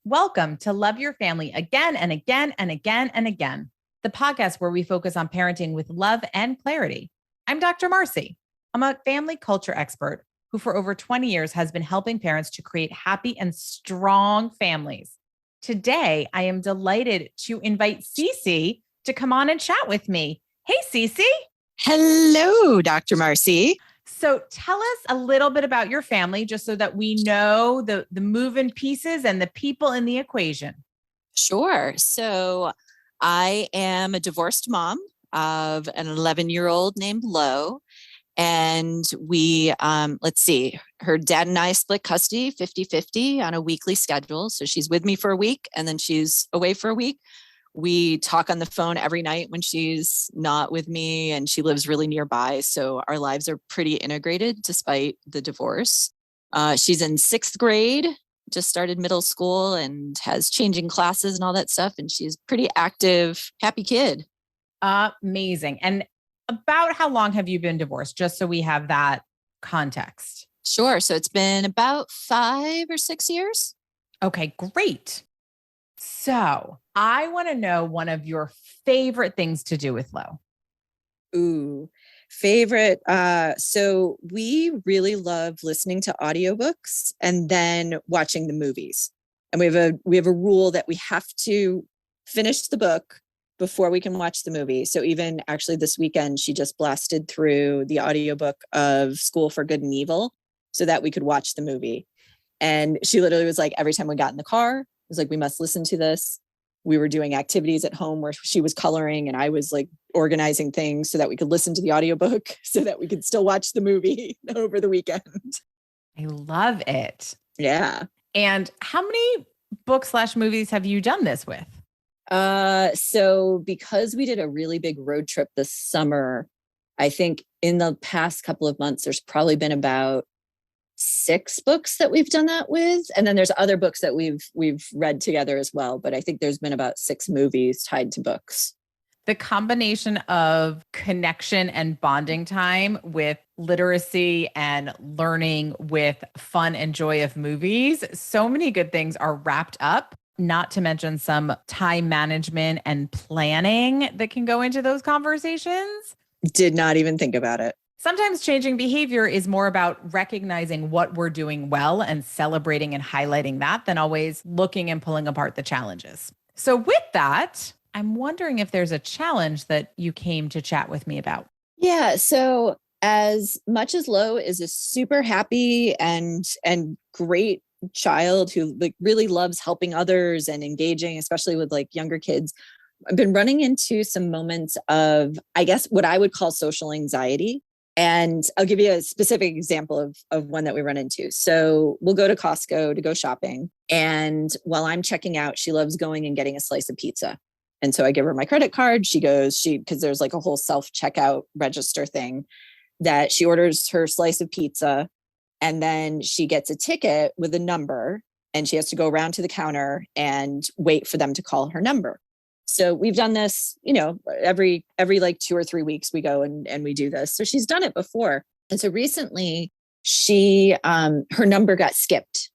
Welcome to Love Your Family Again and Again and Again and Again, the podcast where we focus on parenting with love and clarity. I'm Dr. Marcie. I'm a family culture expert who for over 20 years has been helping parents to create happy and strong families. Today, I am delighted to invite CeCe to come on and chat with me. Hey, CeCe. Hello, Dr. Marcie. So tell us a little bit about your family, just so that we know the moving pieces and the people in the equation. Sure. So I am a divorced mom of an 11-year-old named Lo. And we, her dad and I split custody 50-50 on a weekly schedule. So she's with me for a week and then she's away for a week. We talk on the phone every night when she's not with me, and she lives really nearby. So our lives are pretty integrated despite the divorce. She's in 6th grade, just started middle school and has changing classes and all that stuff. And she's pretty active, happy kid. Amazing. And about how long have you been divorced? Just so we have that context. Sure. So it's been about 5 or 6 years. Okay, great. So I want to know one of your favorite things to do with Lo. Ooh, favorite. So we really love listening to audiobooks and then watching the movies. And we have a rule that we have to finish the book before we can watch the movie. So even actually this weekend, she just blasted through the audiobook of School for Good and Evil so that we could watch the movie. And she literally was like, every time we got in the car, it was like, we must listen to this. We were doing activities at home where she was coloring and I was like organizing things so that we could listen to the audiobook so that we could still watch the movie over the weekend. I love it. Yeah. And how many books/movies have you done this with? So because we did a really big road trip this summer, I think in the past couple of months, there's probably been about 6 books that we've done that with. And then there's other books that we've read together as well. But I think there's been about 6 movies tied to books. The combination of connection and bonding time with literacy and learning with fun and joy of movies. So many good things are wrapped up, not to mention some time management and planning that can go into those conversations. Did not even think about it. Sometimes changing behavior is more about recognizing what we're doing well and celebrating and highlighting that than always looking and pulling apart the challenges. So with that, I'm wondering if there's a challenge that you came to chat with me about. Yeah. So as much as Lo is a super happy and great child who like really loves helping others and engaging, especially with like younger kids, I've been running into some moments of, I guess, what I would call social anxiety. And I'll give you a specific example of one that we run into. So we'll go to Costco to go shopping. And while I'm checking out, she loves going and getting a slice of pizza. And so I give her my credit card. Because there's like a whole self-checkout register thing that she orders her slice of pizza. And then she gets a ticket with a number and she has to go around to the counter and wait for them to call her number. So we've done this, every like 2 or 3 weeks we go and we do this. So she's done it before. And so recently her number got skipped.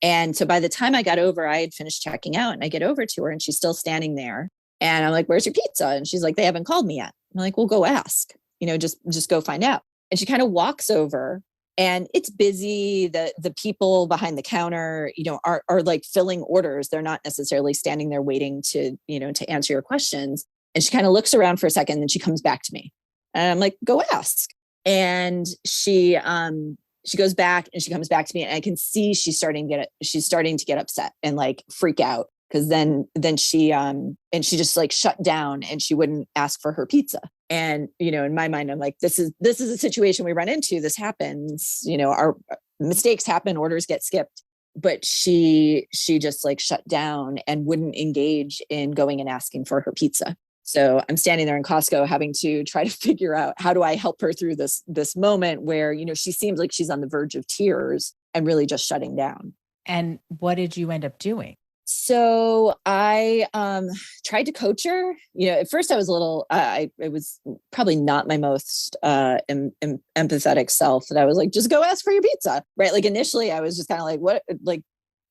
And so by the time I got over, I had finished checking out and I get over to her and she's still standing there. And I'm like, where's your pizza? And she's like, they haven't called me yet. I'm like, well, go ask, just go find out. And she kind of walks over. And it's busy. The people behind the counter, are like filling orders. They're not necessarily standing there waiting to answer your questions. And she kind of looks around for a second and she comes back to me. And I'm like, go ask. And she goes back and she comes back to me and I can see she's starting to get upset and like freak out. Cause then she just like shut down and she wouldn't ask for her pizza. And, in my mind, I'm like, this is a situation we run into. This happens, our mistakes happen, orders get skipped, but she just like shut down and wouldn't engage in going and asking for her pizza. So I'm standing there in Costco having to try to figure out how do I help her through this moment where, she seems like she's on the verge of tears and really just shutting down. And what did you end up doing? So I tried to coach her. At first I was a little, it was probably not my most empathetic self that I was like, just go ask for your pizza, right? Like initially I was just kind of like, what, like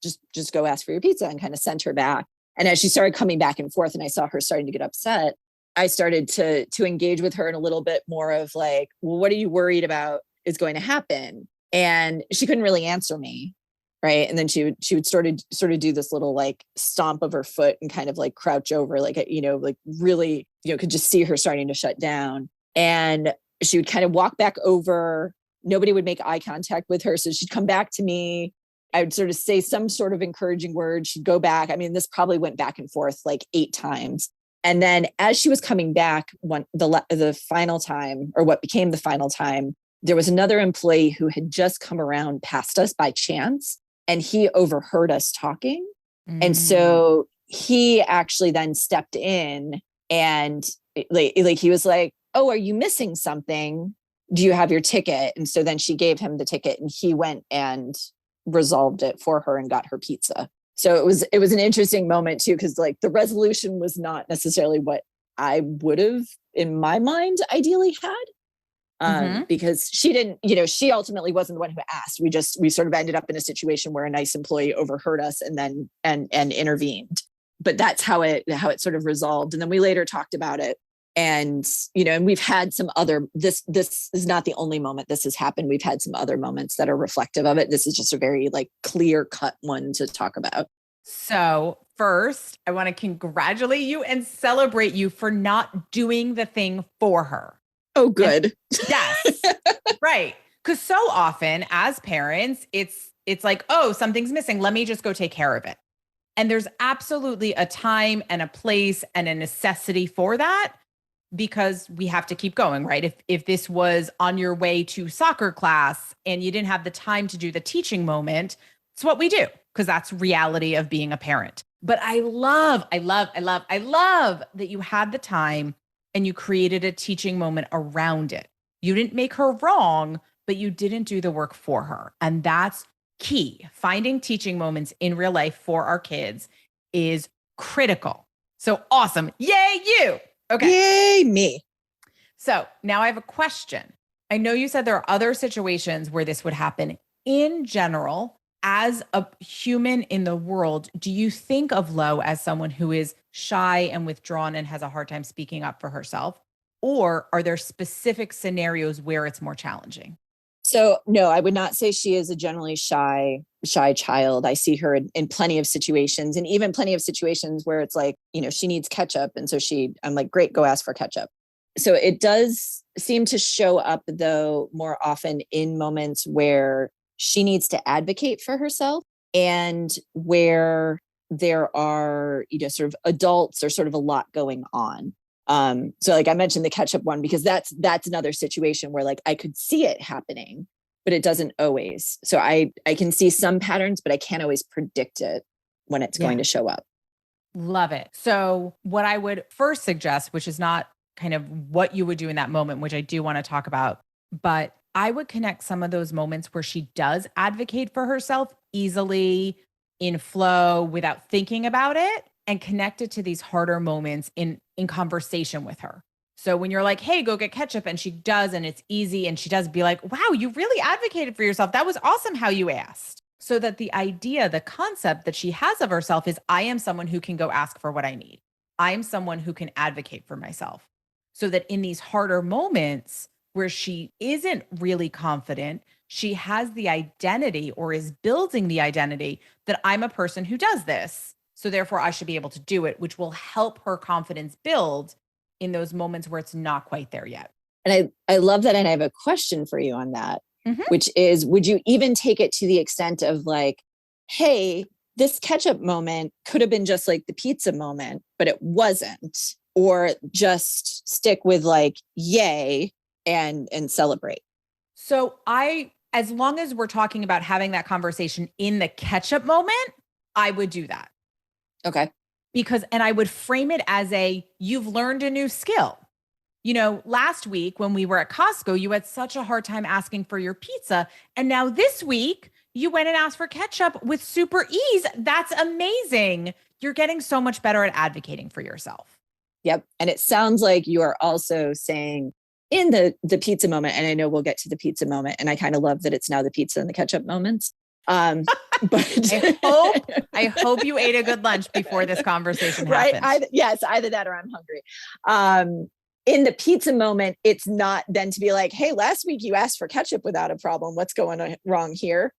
just go ask for your pizza, and kind of sent her back. And as she started coming back and forth and I saw her starting to get upset, I started to engage with her in a little bit more of like, well, what are you worried about is going to happen? And she couldn't really answer me. Right. And then she would sort of do this little like stomp of her foot and kind of like crouch over, like, like really, could just see her starting to shut down. And she would kind of walk back over. Nobody would make eye contact with her. So she'd come back to me. I would sort of say some sort of encouraging word. She'd go back. I mean, this probably went back and forth like 8 times. And then as she was coming back, the final time, or what became the final time, there was another employee who had just come around past us by chance, and he overheard us talking. And so he actually then stepped in and like he was like, oh, are you missing something? Do you have your ticket? And so then she gave him the ticket and he went and resolved it for her and got her pizza. So it was an interesting moment too, because like the resolution was not necessarily what I would have in my mind ideally had. Because she didn't, she ultimately wasn't the one who asked. We sort of ended up in a situation where a nice employee overheard us and then and intervened. But that's how it sort of resolved. And then we later talked about it. And, and we've had some other, this is not the only moment this has happened. We've had some other moments that are reflective of it. This is just a very like clear cut one to talk about. So first, I want to congratulate you and celebrate you for not doing the thing for her. Oh, good. And, yes. Right. Because so often as parents, it's like, oh, something's missing. Let me just go take care of it. And there's absolutely a time and a place and a necessity for that, because we have to keep going, right? If this was on your way to soccer class and you didn't have the time to do the teaching moment, it's what we do, because that's reality of being a parent. But I love that you had the time and you created a teaching moment around it. You didn't make her wrong, but you didn't do the work for her. And that's key. Finding teaching moments in real life for our kids is critical. So awesome. Yay, you. Okay. Yay, me. So now I have a question. I know you said there are other situations where this would happen. In general, as a human in the world, do you think of Lo as someone who is shy and withdrawn and has a hard time speaking up for herself? Or are there specific scenarios where it's more challenging? So no, I would not say she is a generally shy child. I see her in plenty of situations, and even plenty of situations where it's like, she needs ketchup. And so I'm like, great, go ask for ketchup. So it does seem to show up though more often in moments where she needs to advocate for herself, and where there are, sort of adults or sort of a lot going on. So like I mentioned the ketchup one, because that's another situation where like I could see it happening, but it doesn't always. So I can see some patterns, but I can't always predict it when it's going to show up. Love it. So what I would first suggest, which is not kind of what you would do in that moment, which I do want to talk about, but I would connect some of those moments where she does advocate for herself easily, in flow, without thinking about it, and connect it to these harder moments in conversation with her. So when you're like, hey, go get ketchup, and she does, and it's easy, and she does, be like, wow, you really advocated for yourself. That was awesome how you asked. So that the idea, the concept that she has of herself is, I am someone who can go ask for what I need. I am someone who can advocate for myself. So that in these harder moments where she isn't really confident, she has the identity, or is building the identity, that I'm a person who does this. So therefore I should be able to do it, which will help her confidence build in those moments where it's not quite there yet. And I love that. And I have a question for you on that, which is, would you even take it to the extent of like, hey, this ketchup moment could have been just like the pizza moment, but it wasn't, or just stick with like, yay, and celebrate? So as long as we're talking about having that conversation in the ketchup moment, I would do that. Okay. And I would frame it as you've learned a new skill. Last week when we were at Costco, you had such a hard time asking for your pizza. And now this week you went and asked for ketchup with super ease. That's amazing. You're getting so much better at advocating for yourself. Yep. And it sounds like you are also saying in the pizza moment, and I know we'll get to the pizza moment, and I kind of love that it's now the pizza and the ketchup moments. But I hope you ate a good lunch before this conversation right? happened. Yes, either that or I'm hungry. In the pizza moment, it's not then to be like, hey, last week you asked for ketchup without a problem. What's going wrong here?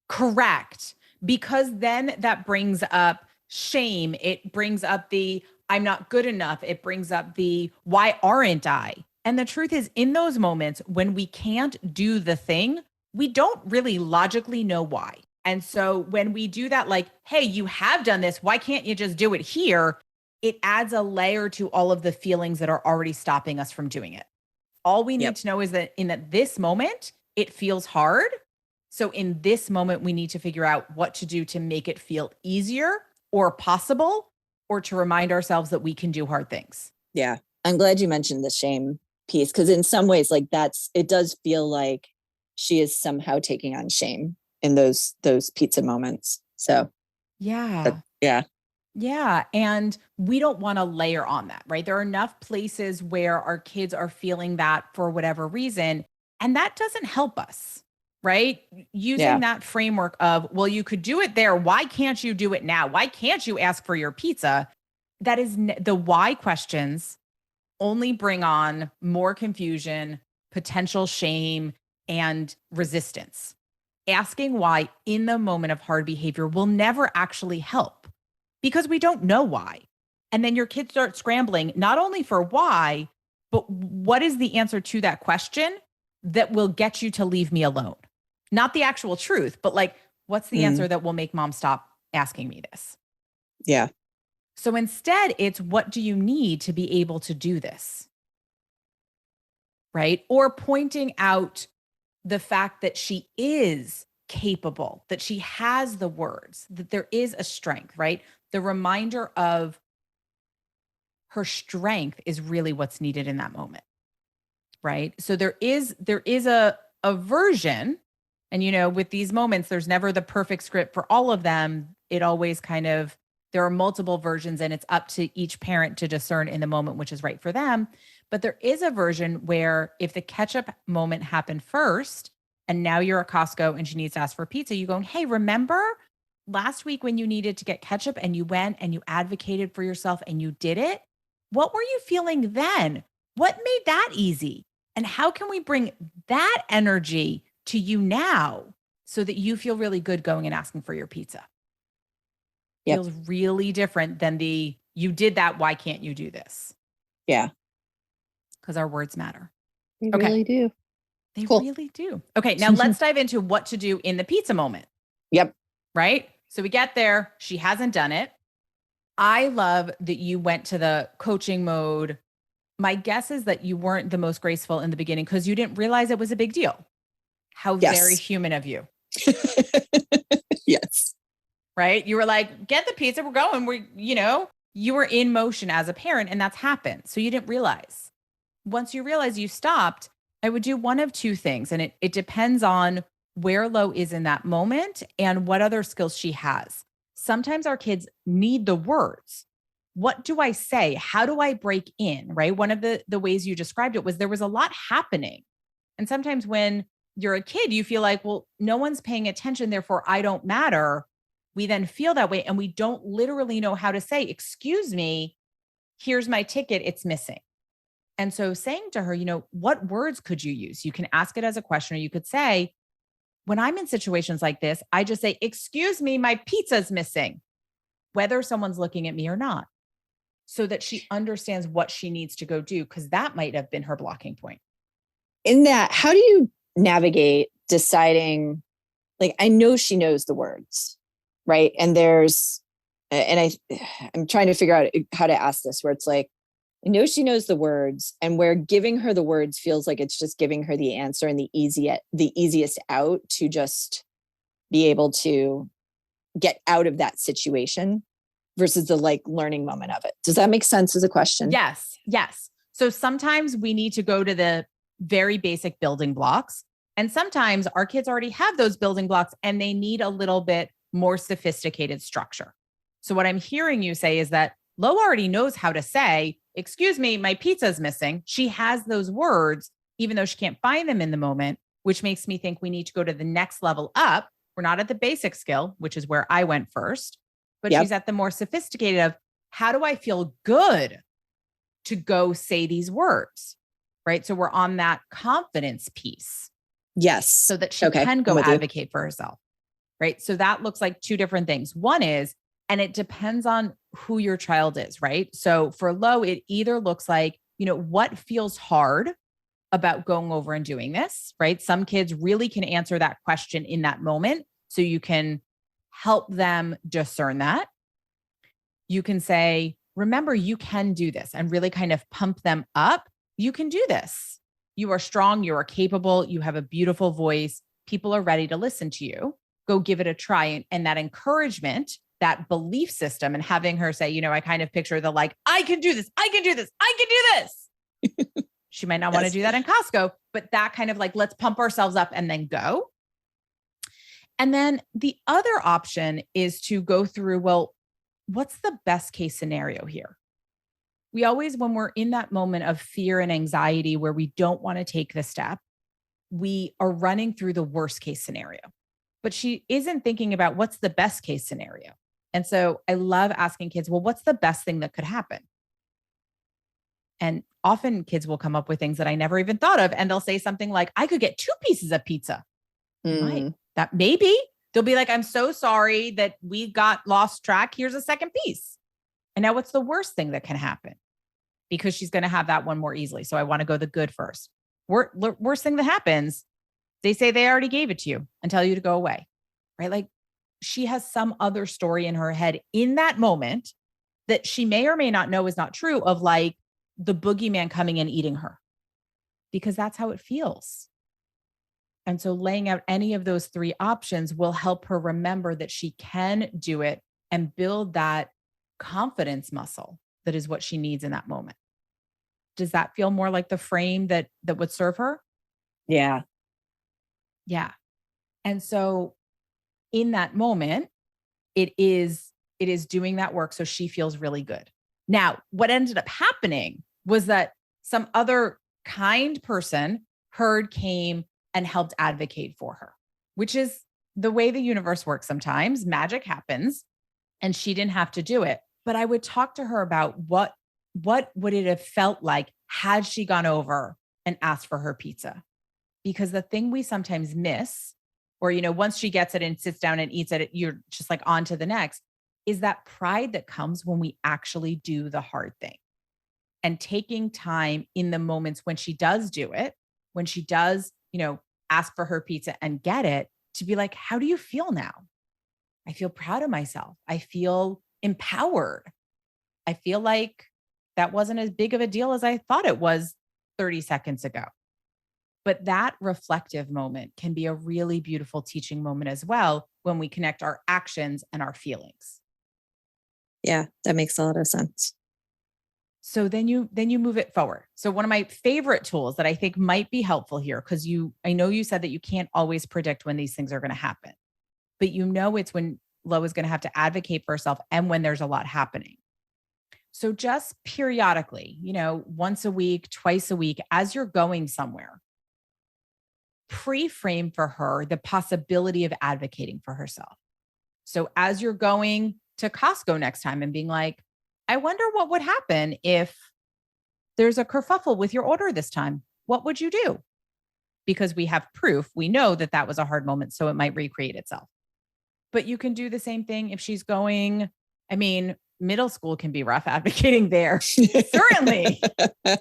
Correct. Because then that brings up shame. It brings up the I'm not good enough. It brings up the why aren't I? And the truth is, in those moments when we can't do the thing, we don't really logically know why. And so when we do that, like, hey, you have done this, why can't you just do it here? It adds a layer to all of the feelings that are already stopping us from doing it. All we need to know is that this moment, it feels hard. So in this moment, we need to figure out what to do to make it feel easier or possible, or to remind ourselves that we can do hard things. Yeah. I'm glad you mentioned the shame piece, because in some ways, like it does feel like she is somehow taking on shame in those pizza moments. So yeah. Yeah. Yeah. And we don't want to layer on that, right? There are enough places where our kids are feeling that for whatever reason, and that doesn't help us, right? Using that framework of, well, you could do it there. Why can't you do it now? Why can't you ask for your pizza? That is the why questions only bring on more confusion, potential shame, and resistance. Asking why in the moment of hard behavior will never actually help because we don't know why. And then your kids start scrambling, not only for why, but what is the answer to that question that will get you to leave me alone? Not the actual truth, but like, what's the answer that will make mom stop asking me this? Yeah. So instead, it's what do you need to be able to do this? Right? Or pointing out the fact that she is capable, that she has the words, that there is a strength, right? The reminder of her strength is really what's needed in that moment. Right? So there is a version, and with these moments there's never the perfect script for all of them. It always there are multiple versions, and it's up to each parent to discern in the moment which is right for them. But there is a version where if the ketchup moment happened first and now you're at Costco and she needs to ask for pizza, you go, hey, remember last week when you needed to get ketchup and you went and you advocated for yourself and you did it? What were you feeling then? What made that easy? And how can we bring that energy to you now so that you feel really good going and asking for your pizza? Feels really different than you did that. Why can't you do this? Yeah. Because our words matter. They really do. They really do. Okay. Now let's dive into what to do in the pizza moment. Yep. Right? So we get there. She hasn't done it. I love that you went to the coaching mode. My guess is that you weren't the most graceful in the beginning because you didn't realize it was a big deal. How very human of you. Yes. Right? You were like, get the pizza, we're going. You were in motion as a parent and that's happened. So you didn't realize. Once you realize you stopped, I would do one of two things. And it depends on where Lo is in that moment and what other skills she has. Sometimes our kids need the words. What do I say? How do I break in? Right? One of the ways you described it was there was a lot happening. And sometimes when you're a kid, you feel like, well, no one's paying attention, therefore I don't matter. We then feel that way and we don't literally know how to say, excuse me, here's my ticket, it's missing. And so saying to her, what words could you use? You can ask it as a question, or you could say, when I'm in situations like this, I just say, excuse me, my pizza's missing, whether someone's looking at me or not, so that she understands what she needs to go do, because that might have been her blocking point. In that, how do you navigate deciding, like, I know she knows the words, right? And I'm trying to figure out how to ask this, where it's like, I know she knows the words, and where giving her the words feels like it's just giving her the answer and the easiest out to just be able to get out of that situation versus the learning moment of it. Does that make sense as a question? Yes. Yes. So sometimes we need to go to the very basic building blocks. And sometimes our kids already have those building blocks and they need a little bit more sophisticated structure. So what I'm hearing you say is that Lo already knows how to say, excuse me, my pizza's missing. She has those words, even though she can't find them in the moment, which makes me think we need to go to the next level up, We're not at the basic skill, which is where I went first, but Yep. she's at the more sophisticated of how do I feel good to go say these words, right? So we're on that confidence piece Yes. so that she Okay, can I'm go with you. advocate for herself, right? So that looks like two different things. One is, and it depends on who your child is, right? So for low, it either looks like, what feels hard about going over and doing this, right? Some kids really can answer that question in that moment. So you can help them discern that. You can say, remember, you can do this and really kind of pump them up. You can do this. You are strong. You are capable. You have a beautiful voice. People are ready to listen to you. Go give it a try. And that encouragement, that belief system, and having her say, I kind of picture the like, I can do this. I can do this. I can do this. She might not want to do that in Costco, but that kind of like, let's pump ourselves up and then go. And then the other option is to go through, well, what's the best case scenario here? We always, when we're in that moment of fear and anxiety where we don't want to take the step, we are running through the worst case scenario, but she isn't thinking about what's the best case scenario. And so I love asking kids, well, what's the best thing that could happen? And often kids will come up with things that I never even thought of. And they'll say something like, I could get 2 pieces of pizza. That maybe they'll be like, I'm so sorry that we got lost track. Here's a second piece. And now what's the worst thing that can happen? Because she's going to have that one more easily. So I want to go the good first. Worst thing that happens, they say they already gave it to you and tell you to go away, right? Like she has some other story in her head in that moment that she may or may not know is not true, of like the boogeyman coming and eating her, because that's how it feels. And so laying out any of those 3 options will help her remember that she can do it and build that confidence muscle that is what she needs in that moment. Does that feel more like the frame that would serve her? Yeah. Yeah. And so in that moment, it is doing that work so she feels really good. Now, what ended up happening was that some other kind person came and helped advocate for her, which is the way the universe works sometimes. Magic happens and she didn't have to do it. But I would talk to her about what would it have felt like had she gone over and asked for her pizza? Because the thing we sometimes miss, or, once she gets it and sits down and eats it, you're just like on to the next, is that pride that comes when we actually do the hard thing. And taking time in the moments when she does do it, when she does, ask for her pizza and get it, to be like, how do you feel now? I feel proud of myself. I feel empowered. I feel like that wasn't as big of a deal as I thought it was 30 seconds ago. But that reflective moment can be a really beautiful teaching moment as well when we connect our actions and our feelings. Yeah, that makes a lot of sense. So then you move it forward. So one of my favorite tools that I think might be helpful here, because I know you said that you can't always predict when these things are going to happen, but it's when Lo is going to have to advocate for herself and when there's a lot happening. So just periodically, once a week, twice a week, as you're going somewhere, pre-frame for her the possibility of advocating for herself. So as you're going to Costco next time and being like, I wonder what would happen if there's a kerfuffle with your order this time. What would you do? Because we have proof. We know that that was a hard moment, so it might recreate itself. But you can do the same thing if she's going, middle school can be rough advocating there. Certainly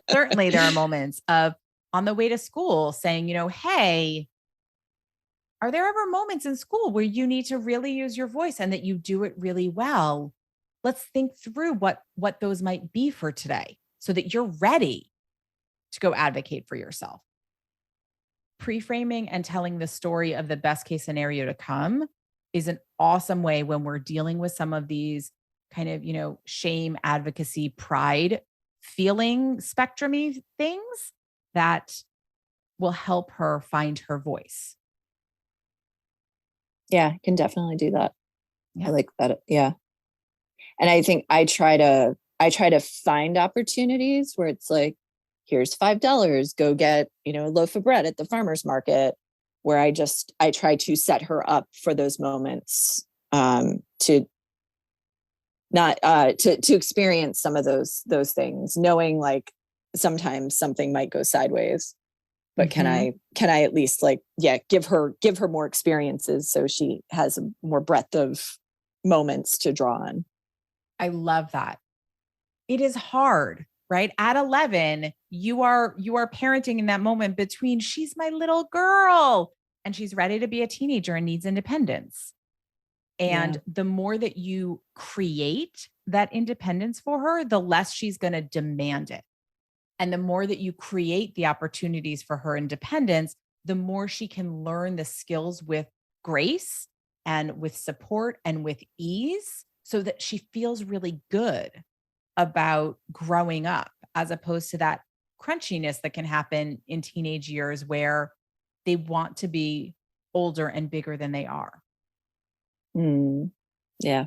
there are moments of on the way to school saying, hey, are there ever moments in school where you need to really use your voice and that you do it really well? Let's think through what those might be for today so that you're ready to go advocate for yourself. Pre-framing and telling the story of the best case scenario to come is an awesome way when we're dealing with some of these kind of, shame, advocacy, pride, feeling spectrum-y things that will help her find her voice. Yeah, I can definitely do that. Yeah. I like that. Yeah. And I think I try to find opportunities where it's like, here's $5, go get, a loaf of bread at the farmer's market. where I try to set her up for those moments, to not, to experience some of those things, knowing like sometimes something might go sideways, but can I at least like, give her more experiences so she has more breadth of moments to draw on. I love that. It is hard, right? At 11, you are parenting in that moment between she's my little girl and she's ready to be a teenager and needs independence. And the more that you create that independence for her, the less she's going to demand it. And the more that you create the opportunities for her independence, the more she can learn the skills with grace and with support and with ease, so that she feels really good about growing up, as opposed to that crunchiness that can happen in teenage years where they want to be older and bigger than they are. Yeah.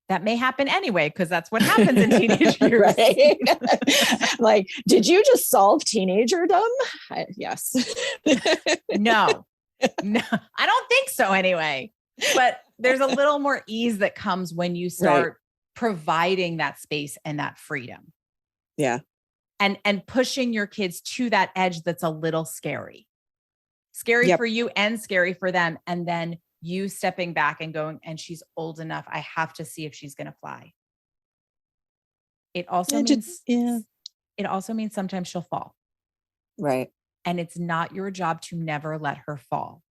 That may happen anyway, because that's what happens in teenage years. Right? Like, did you just solve teenagerdom? Yes. No, I don't think so anyway. But there's a little more ease that comes when you start providing that space and that freedom. Yeah. And pushing your kids to that edge that's a little scary. Scary for you and scary for them. And then you stepping back and going, and she's old enough, I have to see if she's going to fly. It also means sometimes she'll fall. Right. And it's not your job to never let her fall.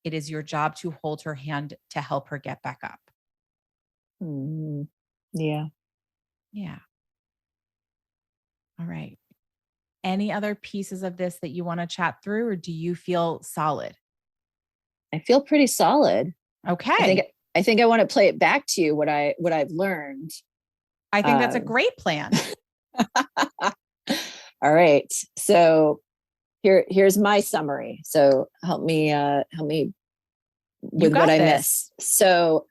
It is your job to hold her hand to help her get back up. Yeah. Yeah. All right. Any other pieces of this that you want to chat through, or do you feel solid? I feel pretty solid. Okay. I think I want to play it back to you, what I've learned. I think that's a great plan. All right. So here's my summary. So help me with what I missed. So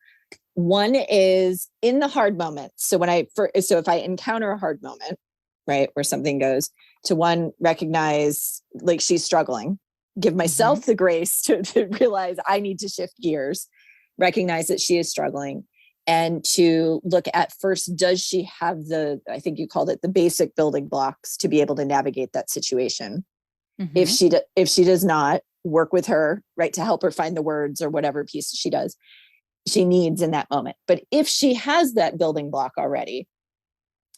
one is in the hard moments. So if I encounter a hard moment, right, where something goes, to one, recognize like she's struggling, give myself the grace to realize I need to shift gears, recognize that she is struggling, and to look at first, does she have I think you called it the basic building blocks to be able to navigate that situation? If she does not, work with her, right, to help her find the words or whatever piece she needs in that moment. But if she has that building block already,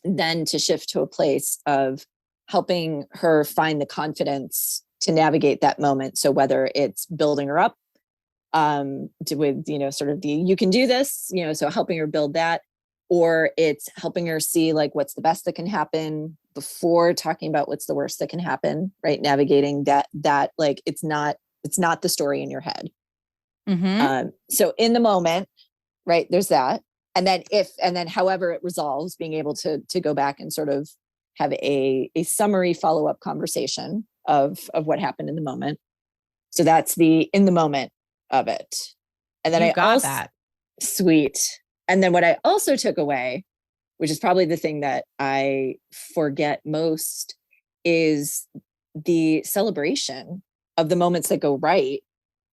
then to shift to a place of helping her find the confidence to navigate that moment. So whether it's building her up with, sort of you can do this, so helping her build that, or it's helping her see like what's the best that can happen before talking about what's the worst that can happen, right? Navigating that like, it's not the story in your head. So in the moment, right, there's that. And then however it resolves, being able to go back and sort of have a summary follow-up conversation of what happened in the moment. So that's the in the moment of it. And then that. Sweet. And then what I also took away, which is probably the thing that I forget most, is the celebration of the moments that go right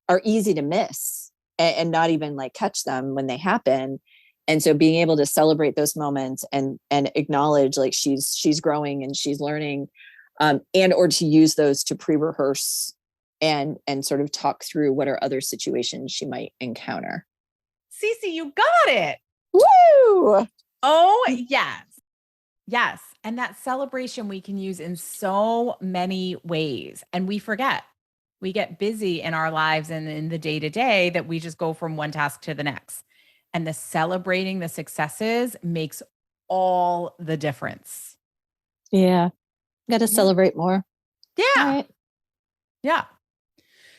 are easy to miss and not even like catch them when they happen. And so being able to celebrate those moments and acknowledge like she's growing and she's learning, and or to use those to pre-rehearse and sort of talk through what are other situations she might encounter. CeCe, you got it. Woo! Oh, yes. Yes. And that celebration we can use in so many ways. And we forget. We get busy in our lives and in the day-to-day that we just go from one task to the next. And the celebrating the successes makes all the difference. Yeah. Got to celebrate more. Yeah. Right. Yeah.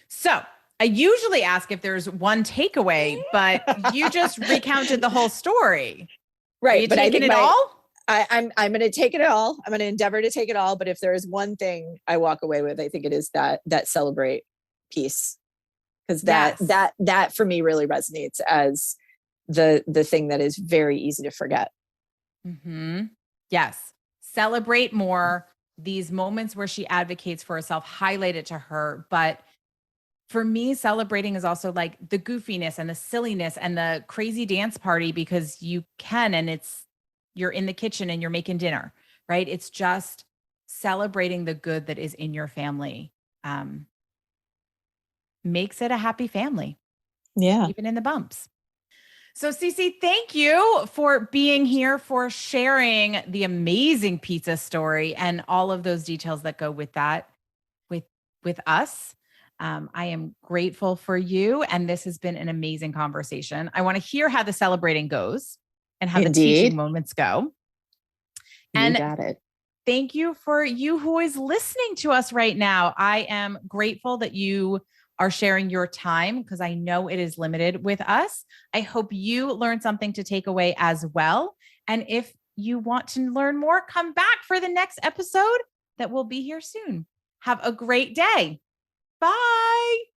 So I usually ask if there's one takeaway, but you just recounted the whole story. Right. Are you taking it all? I'm going to take it all. I'm going to endeavor to take it all. But if there is one thing I walk away with, I think it is that celebrate piece. Because that for me really resonates as the thing that is very easy to forget. Yes. Celebrate more. These moments where she advocates for herself, highlight it to her. But for me, celebrating is also like the goofiness and the silliness and the crazy dance party because you can, and you're in the kitchen and you're making dinner, right? It's just celebrating the good that is in your family, um, makes it a happy family, Yeah. even in the bumps. So, CeCe, thank you for being here, for sharing the amazing pizza story and all of those details that go with that, with with us. I am grateful for you, and this has been an amazing conversation. I want to hear how the celebrating goes and how the teaching Indeed. moments go. You And got it. thank you for you who is listening to us right now. I am grateful that you are sharing your time because I know it is limited with us. I hope you learned something to take away as well. And if you want to learn more, come back for the next episode that will be here soon. Have a great day. Bye.